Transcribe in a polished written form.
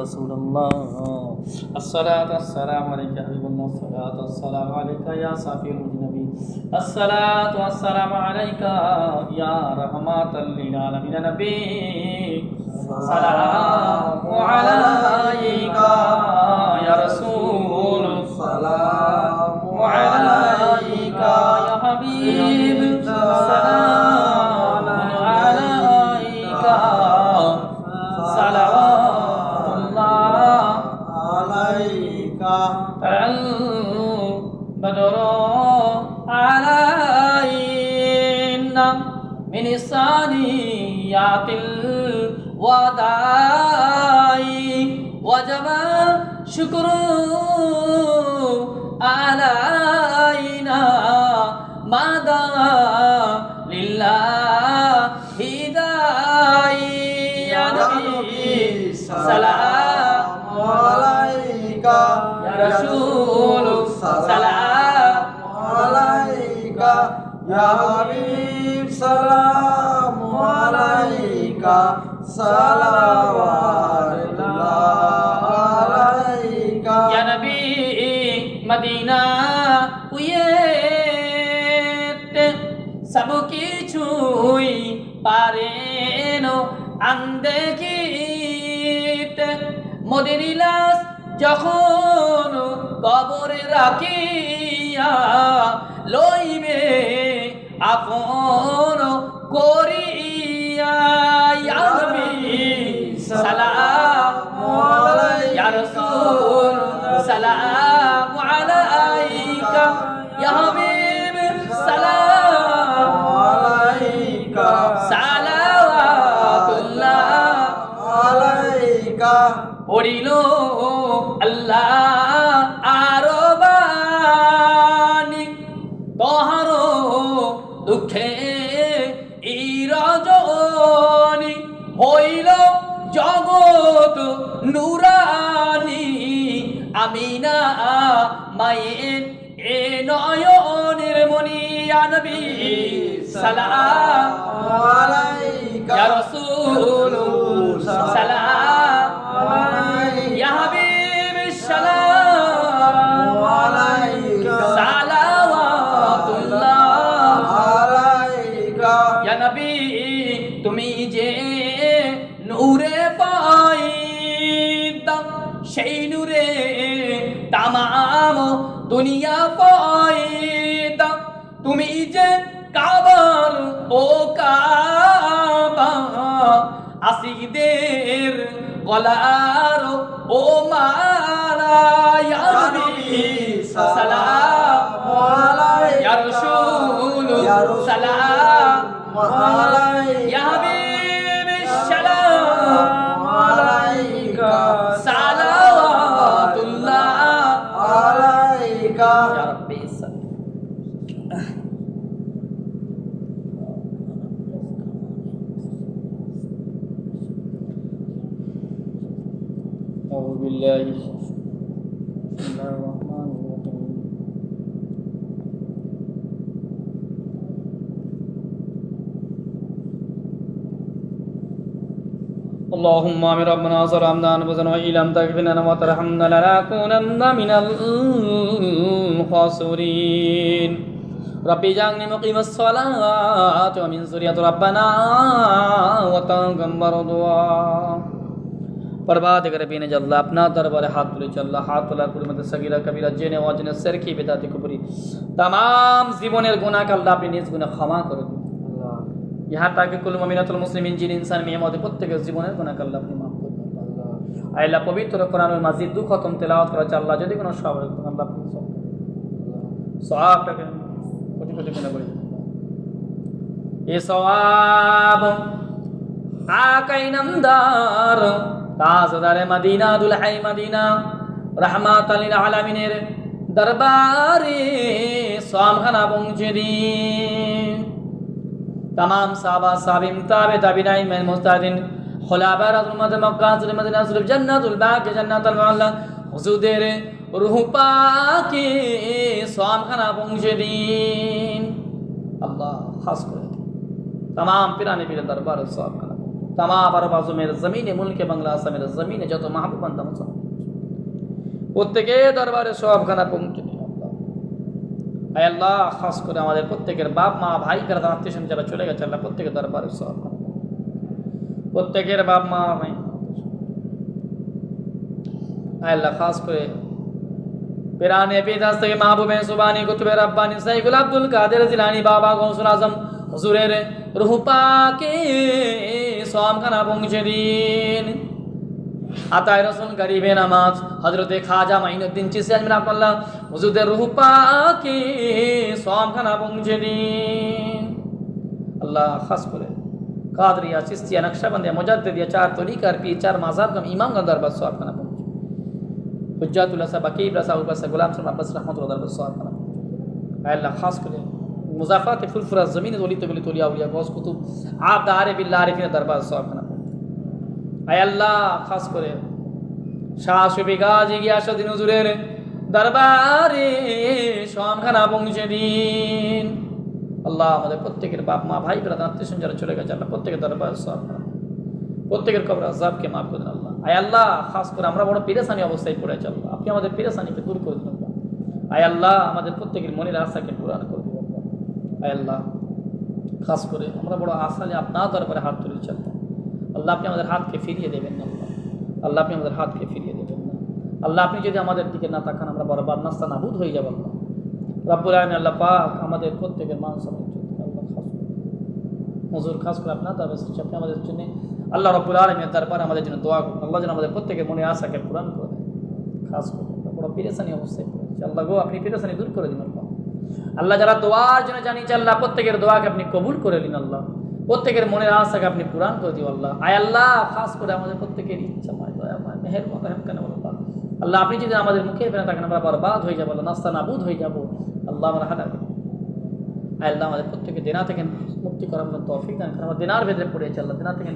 رسول الله الصلاة والسلام عليك يا حبيب الله الصلاة والسلام عليك يا صافي النبي الصلاة والسلام عليك يا رحمة للعالمين نبي السلام عليك يا رسول السلام عليك يا حبيب السلام عليك صلوات الله عليك البدر علينا من الثانيات الوداع وجب شكر علينا ماذا لله داعي يا نبي سلام عليك يا رسول سلام عليك يا حبيب سلام عليك صلوات الله عليك يا نبي مدينة सब কিছুই পারেন আনদেখিতে মদিনাস যখন কবরে রাখিয়া লইবে আপন করিয়া ইয়া নবী সালাম আলাইকা ইয়া রাসূল সালাম আলাইকা ইয়া হাবিব সালাম আলাইকা সালাওয়াতুল্লাহ আলাইকা পড়িল আল্লাহ আরো বাণী তোহার দুঃখে রজনী হইল জগৎ নুরানি আমিনা মায়ের এ নয়নের মনি ইয়া নবী সালাম আলাইকা ইয়া রাসূল সালাম আলাইকা ইয়া হাবিব সালাম আলাইকা সালাওয়াতুল্লাহ আলাইকা ইয়া নবী তুমি যে নূরে পাইতা সেই নূরে তামাম দুনিয়া পাইতা তুমি যে কাবার ও কাবা আসিদের গলার ও মালা ইয়া নবী সালাম আলাইকা ইয়া রাসূল সালাম আলাইকা ইয়া হাবিব সালাম আলাইকা সালাওয়াতুল্লাহ আলাইকা ইয়া রাব্বি أعوذ بالله بسم الله الرحمن الرحيم اللهم آمين ربنا ظلمنا أنفسنا وإن لم تغفر لنا وترحمنا لنكونن من الخاسرين ربي اجعلني مقيم الصلاة ومن ذريتي ربنا وتقبل دعاء परवादिगर बीने जल्ला अपना दरबार हाथ तुले चल्ला हाथ तुला कुलमत सगीरा कबीरा जेने वाजने सर की बेदाती कुबरी तमाम जीवनेर गुनाह का अल्लाह अपने निज गुनाह क्षमा कर दो अल्लाह यहाँ ताकि कुल मुमिनातुल मुस्लिमीन जिन इंसान में मौत प्रत्येक जीवनेर गुनाह का अल्लाह अपने माफ कर दो अल्लाह अल्लाह पवित्र कुरानुल मजीद दु खत्म तिलावत करा चल्ला যদি কোনো সওয়াব अल्लाह अपने সওয়াবটাকে কোটি কোটি গুনাহ করে এই সওয়াব আকাই নামদার ताजदारे मदीना दुल्हाई मदीना रहमतुल लिल आलमीनेर दरबारे सामखाना पहुँचे दिन तमाम साहबा साबिम ताबे ताबिईन में मुस्तादिन खुलाफा रसूल मक्का से मदीना से जन्नतुल बाक़ी जन्नतुल मुअल्ला हुजूर रूह पाके सामखाना पहुँचे दिन अल्लाह खास करे तमाम पिराने पीर दरबार सामखाना তামা বারবাজমের জমিনে মুলকে বাংলা আসামের জমিনে যত মাহবুব বান্দা মুসলমান প্রত্যেকে দরবারে সবখানা পৌঁছে দিন আল্লাহ। আয় আল্লাহ, খাস করে আমাদের প্রত্যেকের বাপ মা ভাই বেড়াদার আত্মীয় স্বজন যারা চলে গেছে আল্লাহ প্রত্যেকের দরবারে সবখানা প্রত্যেকের বাপ মা ভাই আয় আল্লাহ, খাস করে পিরানে পিতাস থেকে মাহবুবে সুবানি কুতুবে রব্বানি সাইকুল আব্দুল কাদের জিলানী বাবা গৌসুল আজম হুজুরের রূহ পাকে সবখানা পৌঁছে দিন। আতায় রসুল গরিবে নামাজ হযরতে খাজা মাইনুদ্দিন চিশতি আজমির রাহমাতুল্লাহ হুজুরের রূহ পাকে সবখানা পৌঁছে দিন আল্লাহ। খাস করে কাদরিয়া চিশতিয়া নকশবন্দিয়া মুজাদ্দিদিয়া চার তরিকার পীর চার মাযহাব ইমাম দরবার সবখানা পৌঁছে হুজ্জাতুল্লাহ সাহেব বাকি ইব্রাহিম আব্বাস গোলাম সাহেব আব্বাস রহমাতুল্লাহ দরবার সবখানা আয় আল্লাহ। খাস করে মুজাফাত ফুরফুরা জমিনে ওলিতে গলি তলিয়া উলিয়া গস কুতুব আবদারে বিল্লাহ আরিফিন দরবার সবখানা আয় আল্লাহ। খাস করে শাহ সুফি গাজী গিয়াসউদ্দিন হুজুরের দরবারে সবখানা পৌঁছে দিন আল্লাহ। আমাদের প্রত্যেকের বাপ মা ভাই ব্রাদার আত্মীয় স্বজন যারা চলে গেছে আল্লাহ প্রত্যেকের দরবারে সবখানা প্রত্যেকের কবর আযাবকে মাফ করে দিন আল্লাহ। আয় আল্লাহ, খাস করে আমরা বড় পেরেশানি অবস্থায় পড়ে আছি আল্লাহ, আপনি আমাদের পেরেশানিকে দূর করে দিন আল্লাহ। আয় আল্লাহ, আমাদের প্রত্যেকের মনের আশাকে পূরণ করে দিন আল্লাহ। আয় আল্লাহ, খাস করে আমরা বড় আশা নিয়ে আপনার দরবারে হাত তুলেছি আল্লাহ। আল্লাহ, আপনি আমাদের হাতকে ফিরিয়ে দেবেন না আল্লাহ। আল্লাহ, আপনি আমাদের হাতকে ফিরিয়ে দেবেন না আল্লাহ। আপনি যদি আমাদের দিকে না তাকান আমরা বরবাদ নাস্তা নাবুদ হয়ে যাব আল্লাহ। রব্বুল আলামিন আল্লাহ পাক আমাদের প্রত্যেকের মান সম্মান আল্লাহ খাস করে হুজুর খাস করে আপনার দরবারে এসেছি, আপনি আমাদের জন্য আল্লাহ রব্বুল আলামিনের দরবারে আমাদের জন্য দোয়া করুন আল্লাহ যেন আমাদের প্রত্যেকের মনে আশাকে পূরণ করে দেয়। খাস করে আমরা বড় পেরেশানি অবস্থায় পড়েছি আল্লাহ গো, আপনি পেরেশানি দূর করে দিন আল্লাহ। আল্লাহ, যারা দোয়ার জন্য জানিয়েছে আল্লাহ প্রত্যেকের দোয়াকে আপনি কবুল করে নিন আল্লাহ। প্রত্যেকের মনের আশাকে আপনি পূরণ করে দিও আল্লাহ। আয় আল্লাহ, খাস করে আমাদের প্রত্যেকের ইচ্ছাময় দয়াময় মেহেরবান রহম কেন আল্লাহ। আল্লাহ, আপনি যদি আমাদের মুখে ফেলে থাকেন আমরা বরবাদ হয়ে যাবো আল্লাহ, নাস্তা নাবুদ হয়ে যাবো আল্লাহ। আমরা হাঁটা আয় আল্লাহ, আমাদের প্রত্যেকে দেনা থেকে মুক্তি করার মতো তৌফিক দান করেন। আমরা দেনার ভেতরে পড়েছি আল্লাহ, দেনা থেকে